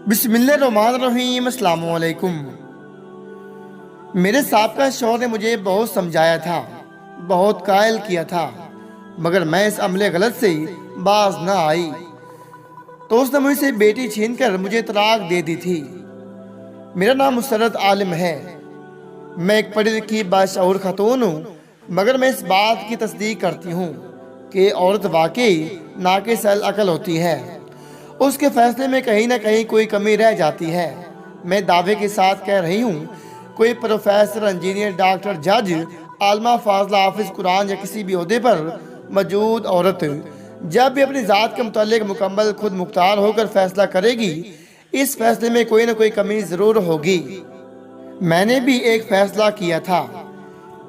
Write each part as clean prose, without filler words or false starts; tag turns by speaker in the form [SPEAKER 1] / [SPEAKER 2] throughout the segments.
[SPEAKER 1] बिस्मिल्लाहिर्रहमानिर्रहीम। अस्सलाम वालेकुम। मेरे साबका शौहर ने मुझे बहुत समझाया था, बहुत कायल किया था, मगर मैं इस अमले गलत से बाज न आई तो उसने मुझसे बेटी छीनकर मुझे तलाक दे दी थी। मेरा नाम मुसर्रत आलिम है। मैं एक पढ़ी लिखी बाशऊर खातून हूँ, मगर मैं इस बात की तस्दीक करती हूँ कि औरत वाकई नाक़िस अल अक़ल होती है। उसके फैसले में कहीं ना कहीं कोई कमी रह जाती है। मैं दावे के साथ कह रही हूँ, कोई प्रोफेसर, इंजीनियर, डॉक्टर, जज, आलमा, फाजला, हाफिज कुरान या किसी भी ओहदे पर मौजूद औरत जब भी अपनी ज़ात के मुतालिक मुकम्मल खुद मुख्तार होकर फैसला करेगी, इस फैसले में कोई ना कोई कमी ज़रूर होगी। मैंने भी एक फैसला किया था।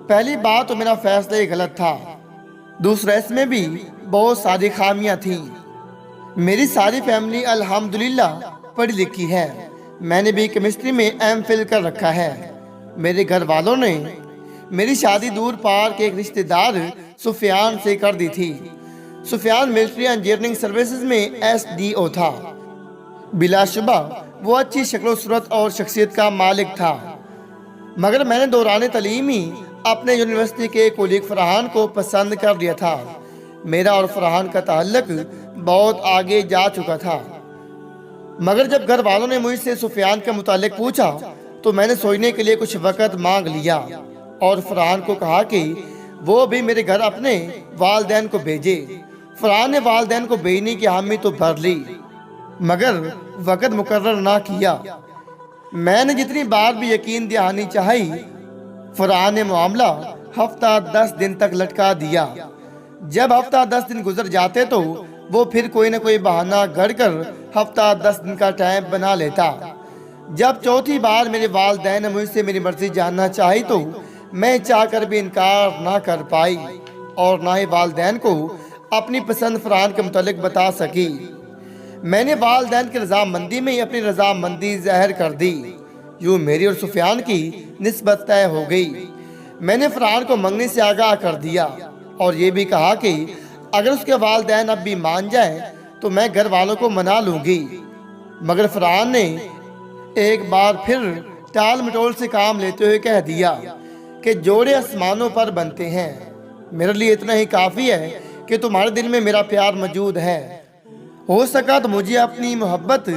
[SPEAKER 1] पहली बात तो मेरा फैसला ही गलत था। दूसरा, इसमें भी बहुत सारी खामियां थीं। मेरी सारी फैमिली अल्हम्दुलिल्लाह पढ़ी लिखी है। मैंने भी केमिस्ट्री में एमफिल कर रखा है। मेरे घर वालों ने मेरी शादी दूर पार के एक रिश्तेदार सुफियान से कर दी थी। सुफियान मिलिट्री इंजीनियरिंग सर्विसेज में एसडीओ था। बिलाशुबा वो अच्छी शक्ल सूरत और शख्सियत का मालिक था, मगर मैंने दौरान तलीमी अपने यूनिवर्सिटी के कोलीग फरहान को पसंद कर लिया था। मेरा और फरहान का ताल्लुक बहुत आगे जा चुका था, मगर जब घर वालों ने मुझसे सुफियान के मुतालिक पूछा तो मैंने सोचने के लिए कुछ वक़्त मांग लिया और फरहान को कहा कि वो भी मेरे घर अपने वालदैन को भेजे। फरहान ने वालदैन को भेजने की हामी तो भर ली, मगर वक़्त मुकर्रर ना किया। मैंने जितनी बार भी यकीन दहानी चाही, फरहान ने मामला हफ्ता 10 दिन तक लटका दिया। जब हफ्ता 10 दिन गुजर जाते तो वो फिर कोई न कोई बहाना गढ़कर हफ्ता 10 दिन का टाइम बना लेता। जब चौथी बार मेरे वालिदैन ने मुझसे मेरी मर्जी जानना चाही तो मैं चाहकर भी इनकार ना कर पाई और ना ही वालिदैन को अपनी पसंद फरहान के मुतालिक बता सकी। मैंने वालिदैन की रजामंदी में ही अपनी रजामंदी ज़ाहिर कर दी। यूँ मेरी और सुफियान की निस्बत तय हो गई। मैंने फरहान को मंगने से आगाह कर दिया और ये भी कहा कि अगर उसके वालिदैन अब भी मान जाए तो मैं घर वालों को मना लूँगी। मगर फरहान ने एक बार फिर टाल मटोल से काम लेते हुए कह दिया कि जोड़े आसमानों पर बनते हैं। मेरे लिए इतना ही काफ़ी है कि तुम्हारे दिल में मेरा प्यार मौजूद है। हो सका तो मुझे अपनी मोहब्बत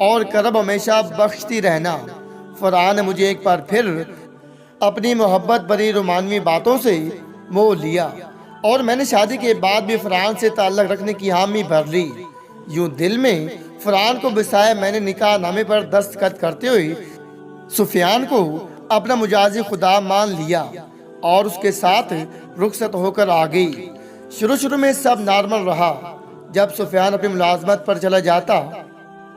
[SPEAKER 1] और करब हमेशा बख्शती रहना। फरहान ने मुझे एक बार फिर अपनी मोहब्बत भरी रोमानवी बातों से मोह लिया और मैंने शादी के बाद भी फरहान से ताल्लुक़ रखने की हामी भर ली। यूँ दिल में फरहान को बसाए मैंने निकाह नामे पर दस्तखत करते हुए सुफियान को अपना मुजाज़ी खुदा मान लिया और उसके साथ रुखसत होकर आ गई। शुरू में सब नॉर्मल रहा। जब सुफियान अपनी मुलाजमत पर चला जाता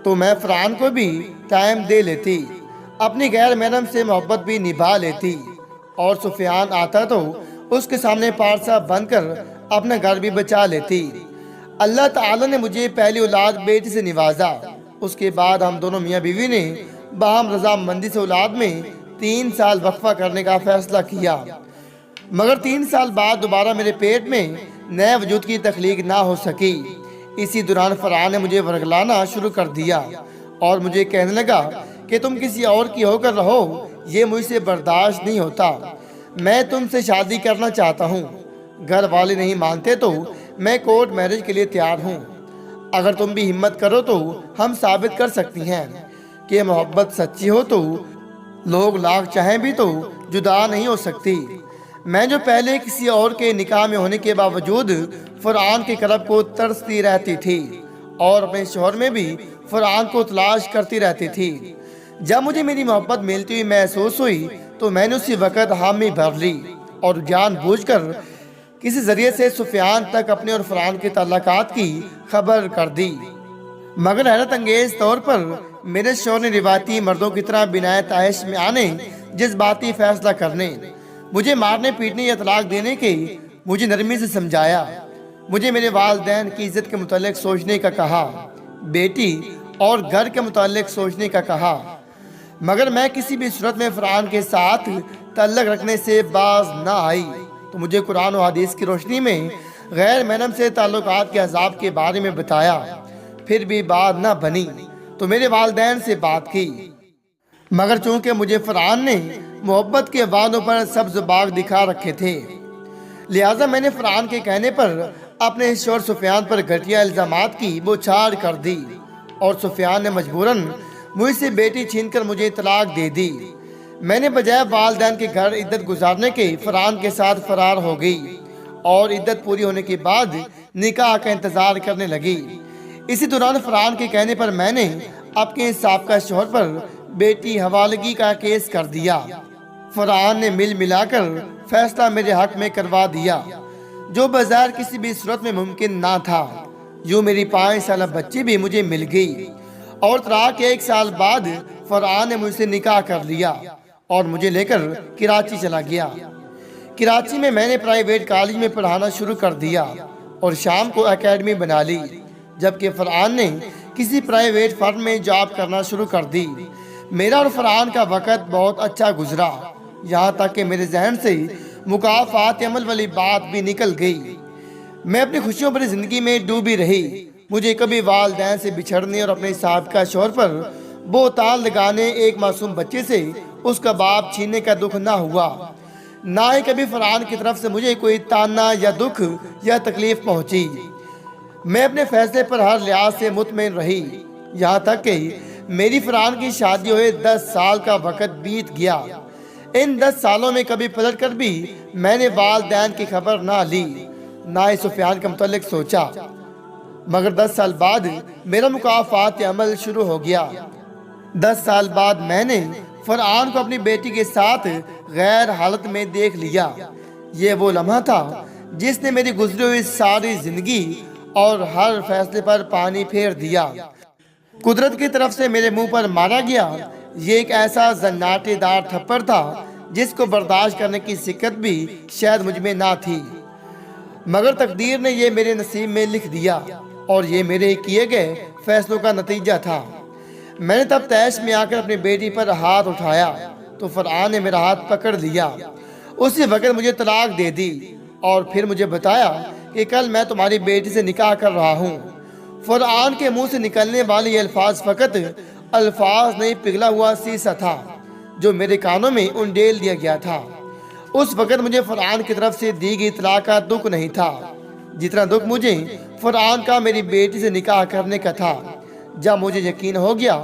[SPEAKER 1] तो मैं फरहान को भी टाइम दे लेती, अपनी गैर महरम से मोहब्बत भी निभा लेती और सुफियान आता तो उसके सामने पारसा बनकर अपना घर भी बचा लेती। अल्लाह ताला ने मुझे पहली औलाद बेटी से नवाजा। उसके बाद हम दोनों मियाँ बीवी ने बाहम रजामंदी से औलाद में 3 साल वक्फा करने का फैसला किया, मगर 3 साल बाद दोबारा मेरे पेट में नए वजूद की तख्लीक ना हो सकी। इसी दौरान फरहान ने मुझे वर्गलाना शुरू कर दिया और मुझे कहने लगा कि तुम किसी और की होकर रहो, ये मुझसे बर्दाश्त नहीं होता। मैं तुमसे शादी करना चाहता हूँ। घर वाले नहीं मानते तो मैं कोर्ट मैरिज के लिए तैयार हूँ। अगर तुम भी हिम्मत करो तो हम साबित कर सकती हैं कि मोहब्बत सच्ची हो तो लोग लाख चाहें भी तो जुदा नहीं हो सकती। मैं जो पहले किसी और के निकाह में होने के बावजूद फरहान के करब को तरसती रहती थी और अपने शौहर में भी फरहान को तलाश करती रहती थी। जब मुझे मेरी मोहब्बत मिलती हुई महसूस हुई तो मैंने उसी वक़्त हामी भर ली और जानबूझकर किसी जरिए से सुफियान तक अपने और फरहान के ताल्लुकात की खबर कर दी। मगर हैरत अंगेज तौर पर मेरे शौहर ने रिवायती मर्दों की तरह बिना ताइश में आने, जज्बाती फैसला करने, मुझे मारने पीटने या तलाक देने के मुझे नरमी से समझाया। मुझे मेरे वालिदैन की इज्जत के मुतालिक सोचने का कहा, बेटी और घर के मुतालिक सोचने का कहा, मगर मैं किसी भी सूरत में फरहान के साथ ताल्लुक़ रखने से बाज ना आई तो मुझे कुरान और हदीस की रोशनी में गैर महरम से ताल्लुकात के अज़ाब के बारे में बताया, फिर भी बात ना बनी। तो मेरे वालिदैन से बात की, मगर चूंकि मुझे फरआन ने मोहब्बत के वादों पर सब्ज बाग दिखा रखे थे, लिहाजा मैंने फरआन के कहने पर अपने शोहर सुफियान पर घटिया इल्जामात की बौछार कर दी और सुफियान ने मजबूरन मुझसे बेटी छीनकर मुझे तलाक दे दी। मैंने बजाय वालिदैन के घर इद्दत गुजारने के फरआन के साथ फरार हो गई और इद्दत पूरी होने के बाद निकाह का इंतजार करने लगी। इसी दौरान फरआन के कहने पर मैंने अपने साबका शौहर पर बेटी हवालगी का केस कर दिया। फरआन ने मिल मिलाकर फैसला मेरे हक में करवा दिया, जो बाजार किसी भी सूरत में मुमकिन ना था। यूं मेरी 5 साल बच्ची भी मुझे मिल गई और तलाक के 1 साल बाद फरआन ने मुझसे निकाह कर लिया और मुझे लेकर कराची चला गया। कराची में मैंने प्राइवेट कॉलेज में पढ़ाना शुरू कर दिया और शाम को एकेडमी बना ली, जबकि फरआन ने किसी प्राइवेट फर्म में जॉब करना शुरू कर दी। मेरा और फरआन का वक़्त बहुत अच्छा गुजरा, यहाँ तक कि मेरे जहन से मुकाफात अमल वाली बात भी निकल गई। मैं अपनी खुशियों भरी जिंदगी में डूबी रही। मुझे कभी वालिदैन से बिछड़ने और अपने साबका शौहर पर बोहतान लगाने, एक मासूम बच्चे से उसका बाप छीनने का दुख ना हुआ। ना ही कभी फरआन की तरफ से मुझे कोई ताना या दुख या तकलीफ पहुंची। मैं अपने फैसले पर हर लिहाज से मुतमईन रही, यहाँ तक कि मेरी फरआन की शादी हुए 10 साल का वक़्त बीत गया। इन 10 सालों में कभी पलट कर भी मैंने वालिदैन की खबर ना ली, ना ही सुफियान के मुतालिक सोचा। मगर 10 साल बाद मेरा मुकाफात अमल शुरू हो गया। 10 साल बाद मैंने फरआन को अपनी बेटी के साथ गैर हालत में देख लिया। ये वो लम्हा था जिसने मेरी गुजरी हुई सारी जिंदगी और हर फैसले पर पानी फेर दिया। कुदरत की तरफ से मेरे मुंह पर मारा गया ये एक ऐसा जन्नाटेदार थप्पड़ था जिसको बर्दाश्त करने की सिकत भी शायद मुझ में ना थी, मगर तकदीर ने ये मेरे नसीब में लिख दिया और ये मेरे किए गए फैसलों का नतीजा था। मैंने तब तैश में आकर अपनी बेटी पर हाथ उठाया तो फरआन ने मेरा हाथ पकड़ लिया। उसी वक्त मुझे तलाक दे दी और फिर मुझे बताया कि कल मैं तुम्हारी बेटी से निकाह कर रहा हूँ। फरआन के मुंह से निकलने वाले ये अल्फाज फकत अल्फाज नहीं, पिघला हुआ शीशा था जो मेरे कानों में उंडेल दिया गया था। उस वक्त मुझे फरआन की तरफ से दी गई तलाक का दुख नहीं था जितना दुख मुझे फरआन का मेरी बेटी से निकाह करने का था। जब मुझे यकीन हो गया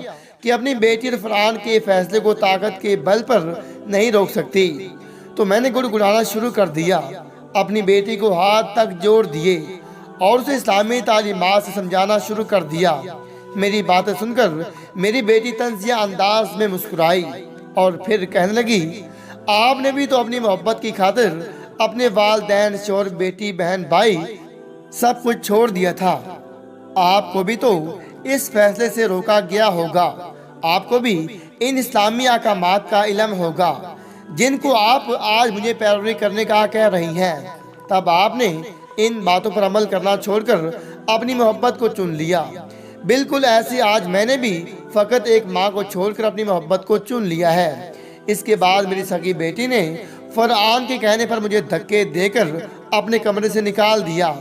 [SPEAKER 1] कि अपनी बेटी और फरआन के फैसले को ताकत के बल पर नहीं रोक सकती, तो मैंने गुड़गुड़ाना शुरू कर दिया। अपनी बेटी को हाथ तक जोड़ दिए और उसे इस्लामी तालीमात से समझाना शुरू कर दिया। मेरी बातें सुनकर मेरी बेटी तंजिया अंदाज में मुस्कुराई और फिर कहने लगी, आपने भी तो अपनी मोहब्बत की खातिर अपने वालिदैन, शौहर, बेटी, बहन, भाई सब कुछ छोड़ दिया था। आपको भी तो इस फैसले से रोका गया होगा। आपको भी इन इस्लामी अहकामात का इल्म होगा जिनको आप आज मुझे पैरवी करने का कह रही हैं। तब आपने इन बातों पर अमल करना छोड़कर अपनी मोहब्बत को चुन लिया। बिल्कुल ऐसे आज मैंने भी फकत एक माँ को छोड़कर अपनी मोहब्बत को चुन लिया है। इसके बाद मेरी सगी बेटी ने फरआन के कहने पर मुझे धक्के देकर अपने कमरे से निकाल दिया।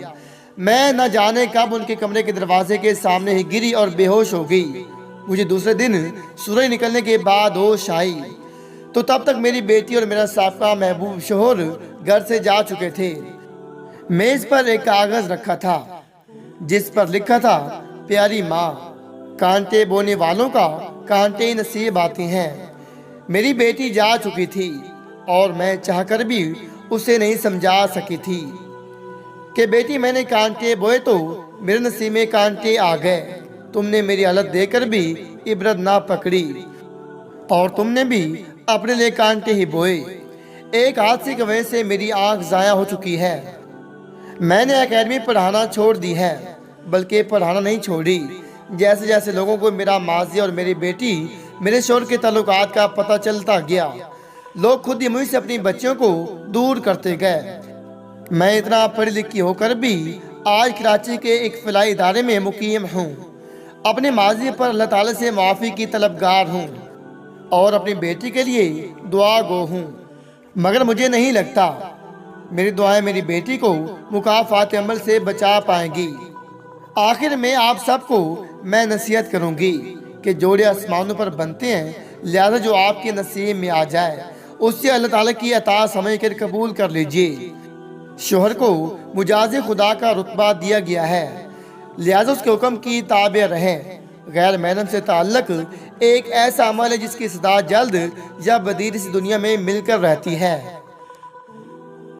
[SPEAKER 1] मैं न जाने कब उनके कमरे के दरवाजे के सामने ही गिरी और बेहोश हो गई। मुझे दूसरे दिन सूरज निकलने के बाद होश आई तो तब तक मेरी बेटी और मेरा साबका महबूब शौहर घर से जा चुके थे। मेज पर एक कागज रखा था जिस पर लिखा था, प्यारी माँ, कांटे बोने वालों का कांटे नसीब आते हैं। मेरी बेटी जा चुकी थी और मैं चाहकर भी उसे नहीं समझा सकी थी कि बेटी, मैंने कांटे बोए तो मेरे नसीब में कांटे आ गए। तुमने मेरी हालत देकर भी इबरत ना पकड़ी और तुमने भी अपने लिए कांटे ही बोए। एक हादसे की वजह से मेरी आंख जाया हो चुकी है। मैंने एकेडमी पढ़ाना छोड़ दी है, बल्कि पढ़ाना नहीं छोड़ी। जैसे जैसे लोगों को मेरा माजी और मेरी बेटी, मेरे शौहर के ताल्लुकात का पता चलता गया, लोग खुद ही मुझसे अपनी बच्चियों को दूर करते गए। मैं इतना पढ़ी लिखी होकर भी आज कराची के एक फलाही इदारे में मुकीम हूँ। अपने माजी पर अल्लाह ताला से माफ़ी की तलबगार हूँ और अपनी बेटी के लिए दुआ गो हूँ, मगर मुझे नहीं लगता मेरी दुआएं मेरी बेटी को मुकाफात अमल से बचा पाएंगी। आखिर में आप सबको मैं नसीहत करूँगी کہ جوڑے آسمانوں پر بنتے ہیں، لہذا جو آپ کے نصیب میں آ جائے اس سے اللہ تعالیٰ کی عطا سمجھ کر قبول کر لیجئے۔ شوہر کو مجاز خدا کا رتبہ دیا گیا ہے، لہذا اس کے حکم کی تابع رہیں۔ غیر محرم سے تعلق ایک ایسا عمل ہے جس کی صدا جلد یا بدیر اس دنیا میں مل کر رہتی ہے۔